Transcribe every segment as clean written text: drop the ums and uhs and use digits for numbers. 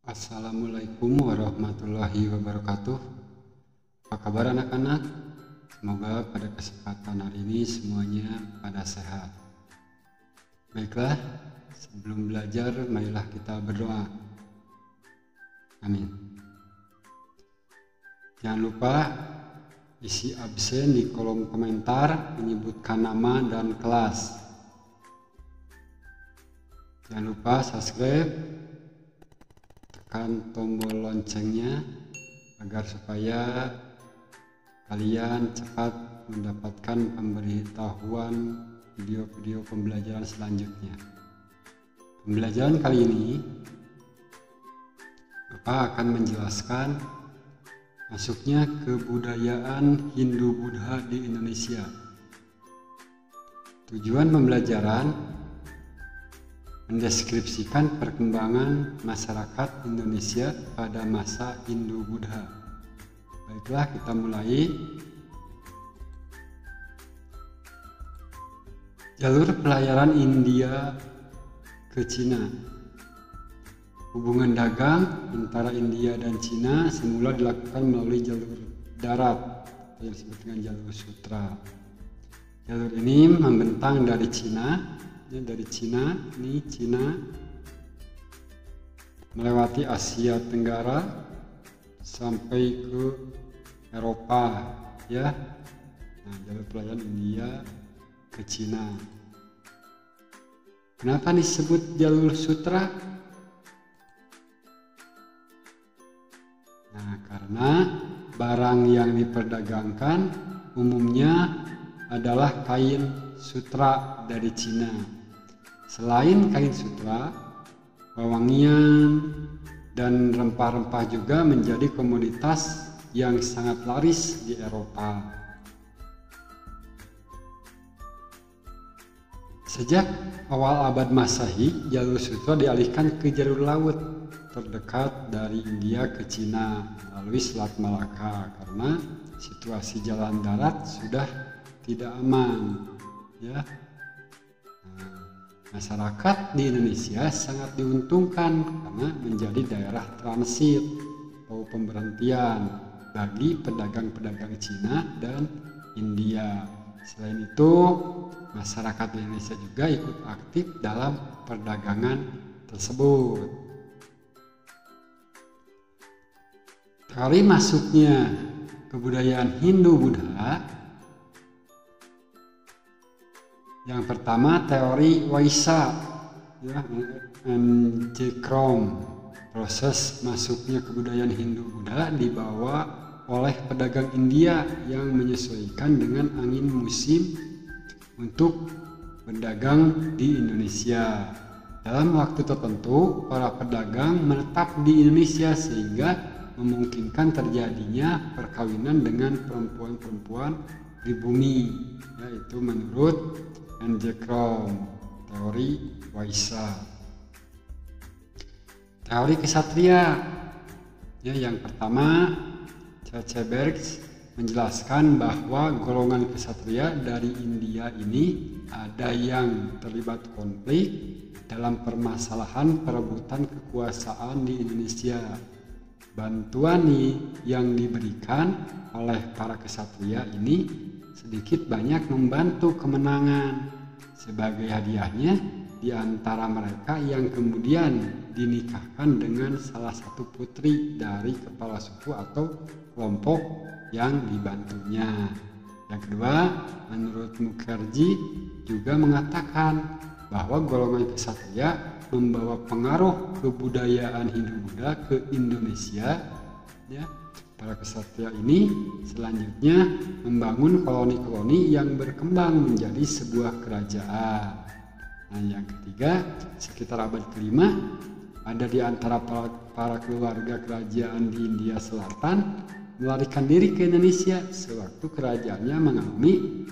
Assalamualaikum warahmatullahi wabarakatuh. Apa kabar anak-anak? Semoga pada kesempatan hari ini semuanya pada sehat. Baiklah, sebelum belajar marilah kita berdoa. Amin. Jangan lupa isi absen di kolom komentar menyebutkan nama dan kelas. Jangan lupa subscribe, tekan tombol loncengnya agar supaya kalian cepat mendapatkan pemberitahuan video-video pembelajaran selanjutnya. Pembelajaran kali ini Bapak akan menjelaskan masuknya kebudayaan Hindu-Buddha di Indonesia. Tujuan pembelajaran mendeskripsikan perkembangan masyarakat Indonesia pada masa Hindu-Buddha. Baiklah, kita mulai. Jalur pelayaran India ke Cina. Hubungan dagang antara India dan Cina semula dilakukan melalui jalur darat yang disebut dengan jalur sutra. Jalur ini membentang dari Cina melewati Asia Tenggara sampai ke Eropa, ya. Nah, jalur pelayaran India ke Cina. Kenapa disebut jalur sutra? Nah, karena barang yang diperdagangkan umumnya adalah kain sutra dari Cina. Selain kain sutra, wewangian dan rempah-rempah juga menjadi komoditas yang sangat laris di Eropa. Sejak awal abad Masehi, jalur sutra dialihkan ke jalur laut terdekat dari India ke Cina melalui Selat Malaka karena situasi jalan darat sudah tidak aman, ya. Masyarakat di Indonesia sangat diuntungkan karena menjadi daerah transit atau pemberhentian bagi pedagang-pedagang Cina dan India. Selain itu, masyarakat di Indonesia juga ikut aktif dalam perdagangan tersebut. Teori masuknya kebudayaan Hindu-Buddha. Yang pertama, teori Waisa, ya, Jekrom. Proses masuknya kebudayaan Hindu-Buddha dibawa oleh pedagang India yang menyesuaikan dengan angin musim untuk berdagang di Indonesia. Dalam waktu tertentu, para pedagang menetap di Indonesia sehingga memungkinkan terjadinya perkawinan dengan perempuan-perempuan pribumi, yaitu menurut Jekrom, teori Waisa. Teori kesatria, ya, yang pertama, Cetzeberg menjelaskan bahwa golongan kesatria dari India ini ada yang terlibat konflik dalam permasalahan perebutan kekuasaan di Indonesia. Bantuan yang diberikan oleh para kesatria ini sedikit banyak membantu kemenangan. Sebagai hadiahnya, di antara mereka yang kemudian dinikahkan dengan salah satu putri dari kepala suku atau kelompok yang dibantunya. Yang kedua, menurut Mukherjee juga mengatakan bahwa golongan kesatria membawa pengaruh kebudayaan Hindu-Buddha ke Indonesia, ya. Para kesatria ini selanjutnya membangun koloni-koloni yang berkembang menjadi sebuah kerajaan. Nah, yang ketiga, sekitar abad ke-5, ada di antara para keluarga kerajaan di India Selatan melarikan diri ke Indonesia sewaktu kerajaannya mengalami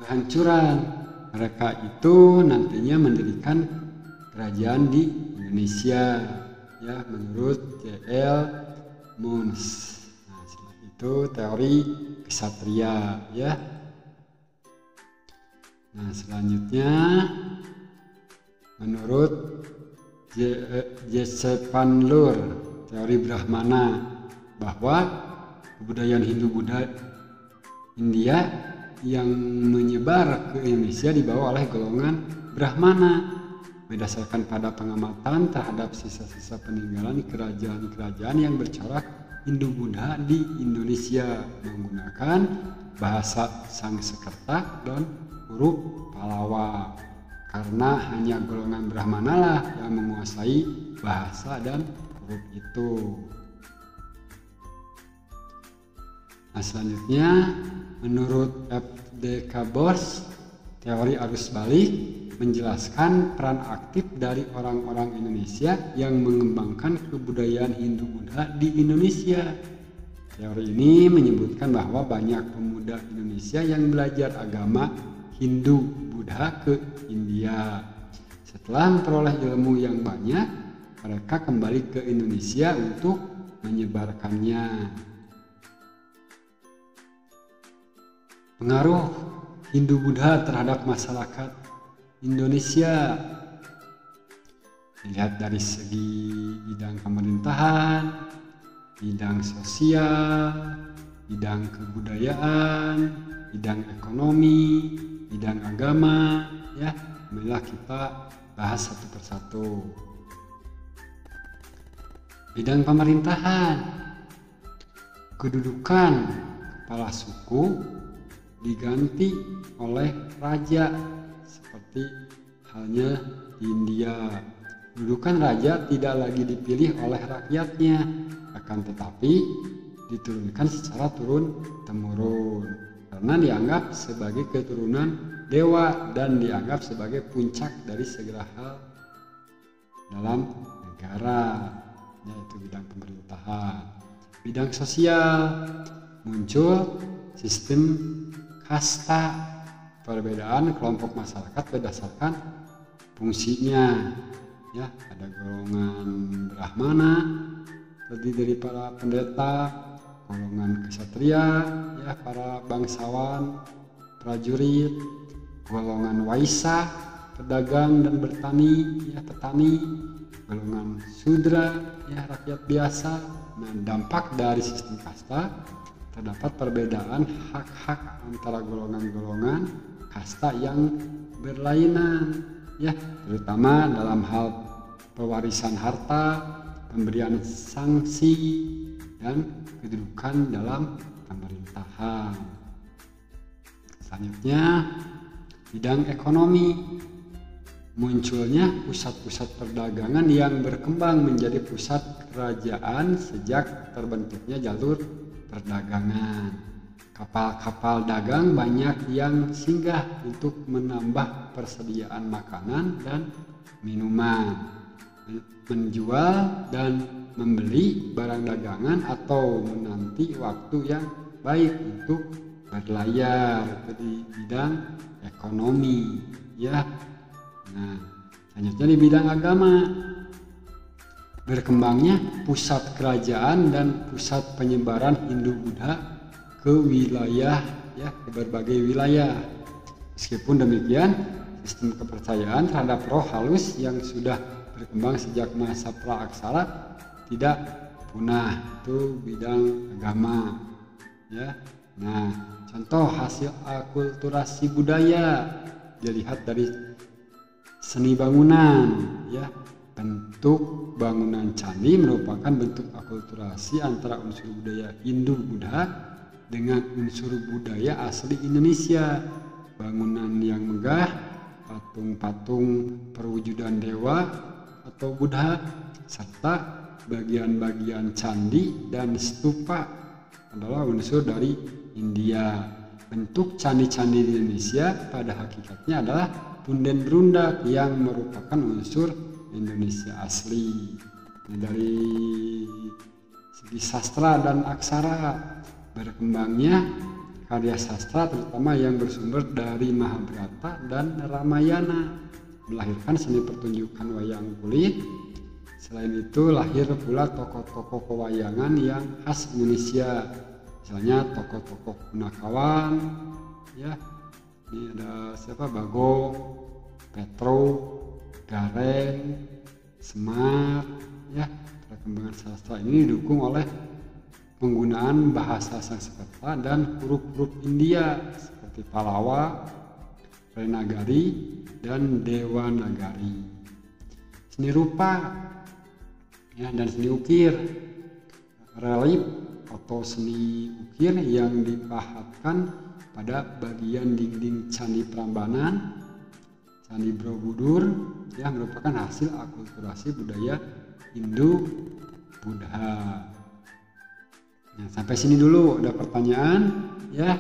kehancuran. Mereka itu nantinya mendirikan kerajaan di Indonesia, ya, menurut J.L. Muns. Nah, itu teori kesatria, ya. Nah, selanjutnya menurut Jesepan Lur, teori Brahmana, bahwa kebudayaan Hindu-Buddha India yang menyebar ke Indonesia dibawa oleh golongan Brahmana berdasarkan pada pengamatan terhadap sisa-sisa peninggalan kerajaan-kerajaan yang bercorak Hindu-Buddha di Indonesia menggunakan bahasa Sanskerta dan huruf Pallawa, karena hanya golongan Brahmana lah yang menguasai bahasa dan huruf itu. Nah, selanjutnya menurut F.D. Bors, teori arus balik menjelaskan peran aktif dari orang-orang Indonesia yang mengembangkan kebudayaan Hindu-Buddha di Indonesia. Teori ini menyebutkan bahwa banyak pemuda Indonesia yang belajar agama Hindu-Buddha ke India. Setelah memperoleh ilmu yang banyak, mereka kembali ke Indonesia untuk menyebarkannya. Pengaruh Hindu-Buddha terhadap masyarakat Indonesia dilihat dari segi bidang pemerintahan, bidang sosial, bidang kebudayaan, bidang ekonomi, bidang agama, ya. Marilah kita bahas satu persatu. Bidang pemerintahan, kedudukan kepala suku diganti oleh raja, seperti halnya di India. Kedudukan raja tidak lagi dipilih oleh rakyatnya, akan tetapi diturunkan secara turun-temurun karena dianggap sebagai keturunan dewa dan dianggap sebagai puncak dari segala hal dalam negara, yaitu bidang pemerintahan. Bidang sosial, muncul sistem kasta, perbedaan kelompok masyarakat berdasarkan fungsinya, ya. Ada golongan Brahmana terdiri dari para pendeta, golongan ksatria, ya, para bangsawan, prajurit, golongan waisya, pedagang dan bertani, ya, petani, golongan sudra, ya, rakyat biasa. Nah, dampak dari sistem kasta terdapat perbedaan hak-hak antara golongan-golongan kasta yang berlainan, ya, terutama dalam hal pewarisan harta, pemberian sanksi, dan kedudukan dalam pemerintahan. Selanjutnya, bidang ekonomi, munculnya pusat-pusat perdagangan yang berkembang menjadi pusat kerajaan sejak terbentuknya jalur perdagangan. Kapal-kapal dagang banyak yang singgah untuk menambah persediaan makanan dan minuman, menjual dan membeli barang dagangan atau menanti waktu yang baik untuk berlayar di bidang ekonomi, ya. Nah, selanjutnya di bidang agama, berkembangnya pusat kerajaan dan pusat penyebaran Hindu-Buddha ke wilayah, ya, ke berbagai wilayah. Meskipun demikian, sistem kepercayaan terhadap roh halus yang sudah berkembang sejak masa praaksara tidak punah. Itu bidang agama, ya. Nah, contoh hasil akulturasi budaya dilihat dari seni bangunan, ya. Bentuk bangunan candi merupakan bentuk akulturasi antara unsur budaya Hindu-Buddha dengan unsur budaya asli Indonesia. Bangunan yang megah, patung-patung perwujudan dewa atau Buddha, serta bagian-bagian candi dan stupa adalah unsur dari India. Bentuk candi-candi di Indonesia pada hakikatnya adalah punden berundak yang merupakan unsur Indonesia asli. Dari segi sastra dan aksara, berkembangnya karya sastra terutama yang bersumber dari Mahabharata dan Ramayana melahirkan seni pertunjukan wayang kulit. Selain itu lahir pula tokoh-tokoh pewayangan yang khas Indonesia, misalnya tokoh-tokoh Punakawan, ya. Ini ada siapa? Bagong, Petro, Gareng, smart ya. Perkembangan sastra ini didukung oleh penggunaan bahasa Sanskerta dan huruf-huruf India seperti Pallava, Renagari, dan Dewanagari. Seni rupa ya, dan seni ukir, relief atau seni ukir yang dipahatkan pada bagian dinding Candi Prambanan, Candi Borobudur ya, merupakan hasil akulturasi budaya Hindu-Buddha. Nah, sampai sini dulu. Ada pertanyaan ya?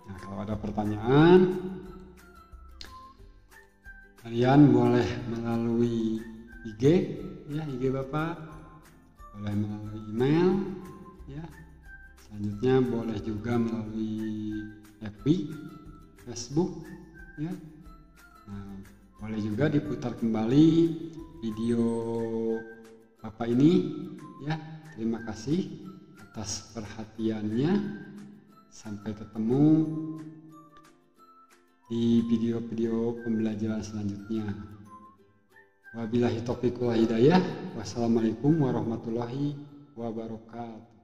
Nah, kalau ada pertanyaan, kalian boleh melalui IG ya, IG Bapak, boleh melalui email ya. Selanjutnya boleh juga melalui FB, Facebook ya. Nah, boleh juga diputar kembali video Bapak ini ya. Terima kasih atas perhatiannya. Sampai ketemu di video-video pembelajaran selanjutnya. Wabillahi taufiq wal hidayah. Wassalamualaikum warahmatullahi wabarakatuh.